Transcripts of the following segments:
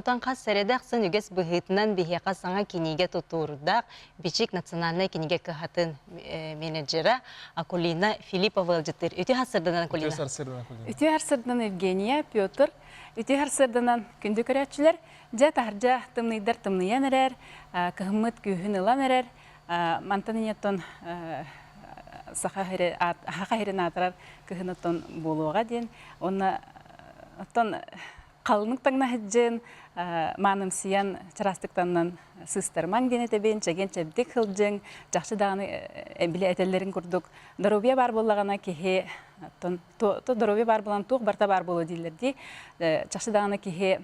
Онтан қас сәредақсын үгес бұхытынан бігеқа саңа кенеге тұтурдақ Бичик национальный кенеге көхатын менеджера Акулина Филиппова жылдыр. Үті хасырдынан Акулина? Үті харсырдан Евгения, Петр, үті харсырдан күнді көрәтшілер, жа тахаржа тымнайдар тымнайан әрер, көхіммет күйін ылан әрер, мантаниеттон хақа херен атырар көхінеттон болуға ден, оны қалының таңна хеджен, маным сиян чарастықтаннан сыстарман генетебен, чеген чәбдік хылджен, жақшы дағаны біле әтелерін күрдік. Доробия бар болағана кеге, доробия бар болан туқ барта бар болу дейлерді. Жақшы дағаны кеге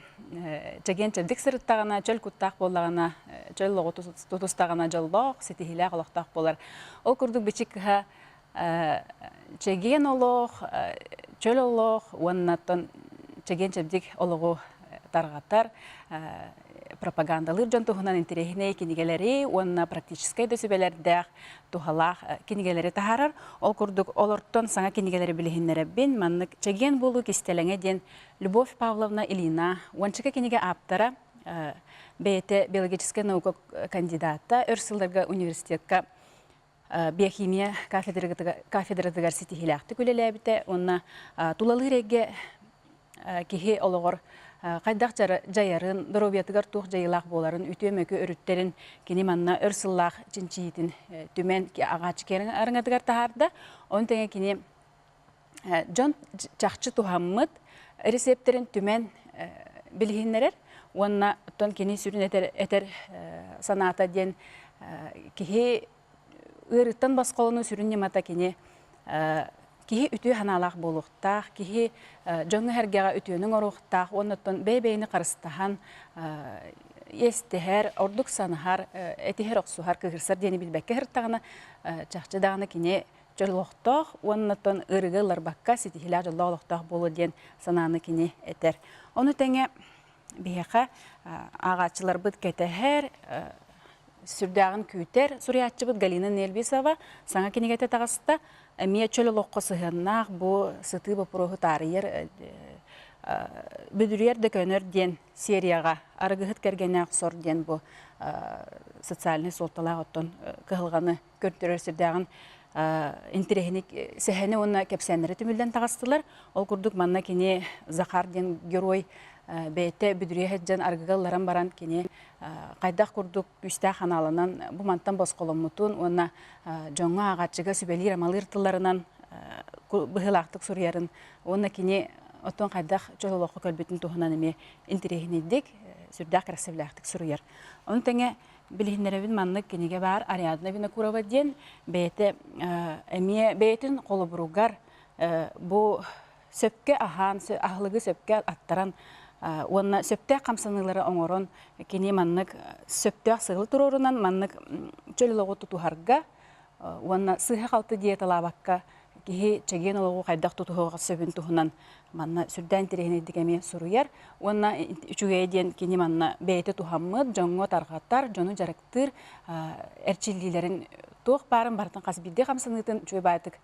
чеген чәбдік сырыттағана, чөл күттақ болағана, чөл лоғы тұтыстағана жоллоқ, сетихилі қалықтақ болар. Ол күрдік бічік чеген олоқ, чөл олоқ, уаннаттан чеген чәбдік олығы тарғаттар пропагандалыр жон туғынан интерехіне кенегелері, онына практическай дөсібелердәқ туғалақ кенегелері тахарар. Ол күрдік олырттон саңа кенегелері білігінлері бен, маннық чеген болу кестеліңе ден Любовь Павловна Илина, ончыка кенеге аптара бәйті биологическая наука кандидата, өрсілдергі университетка биохимия кафедрадығар сетихилақты көлелі әбіті, онына тулалы реге кеге олығыр қайдақ жайарын, дұробиятығар туқ жайылақ боларын, үтемекі өріттерін кені манна өрсыллақ чинчиетін түмен ағачы керін арыңадығар тахарды. Он тәңе кені жон чақчы тухаммыд рецептерін түмен білгенлерер. Онына тон кені сүрін әтер саната ден кеге ұрыттан басқолыны сүрін немата кені кихи үтү ханалақ болуқтақ, кихи жоңы әргеға үтүнің оруқтақ, оннаттан бәй-бәйіні қарыстахан, естігер, ордық санығар, әтігер оқсуғар кығырсар дені білбәкке ғырттағына чақчыдағына кене жолуқтақ, оннаттан ұрығы ларбаққа сетихіля жолуқтақ болу ден сананы кене әтер. Оны тәңе бейеқа ағатшылар бұд кәтәхер, сүрдағын күйтер, сұриятчы бұд Галина Нелбисова, саңа кенегеті тағасыта, Мия чөлі лоққы сығыннақ бұ сыты бұ пұрығы тарыйыр бүдірер дөкөнер ден серияға арығығыт кәргенақ сор ден бұ социальный солталақ оттон кығылғаны көрттірер сірдағын интерехінік сәхәне оны кәпсәнері түмілден тағастылар. Ол күрдік манна кене Захар ден герой бәйті бүдірер жан арғығыларан баран кене қайдақ күрдік үсті қаналынан бұ мантан босқолымытын, оны жоңға ағатшыға сүбәлі рамалыр тыларынан бұғылақтық сұрыярын, оны кене отын қайдақ жолылықы көлбетін тұғынан еме интерехін едік, сүрдақ кәрісівләқтік сұрыяр. Оны тәңе білігінлеревін маннық кенеге бар Ариадна Винокурова ден бәйтін қолы бұруғар бұ сөпке ахан, ағылығы сөпке аттаран Онна сөпте қамсанылары оңорон кене маннық сөпте сығыл тұрорынан маннық чөліліғі тұтухарға, онна сыға қалты диеталабаққа кеге чеген олығы қайдақ тұтуғыға сөбін тұхынан манна сүрдән терегіне дегеме сұруяр. Онна үшіге ден кене манна бәйті тұхаммыд, жоңғы тарғаттар, жоны жарықтыр, әрчілділерін тұқ барын бартын қасбидде қамсанытын чөй байтық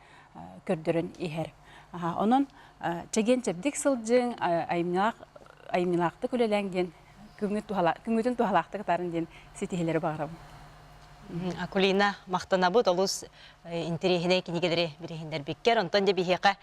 көрдірін ехер. Онын чеген чәбдік сылджың айымнилақты көлеләнген күңгітін тухалақты қытарын ден сетихелері бағырам. Акулина мақтанабыд олыс интерехіне кенегелері бірегендер беккер, онтан де бейхеқа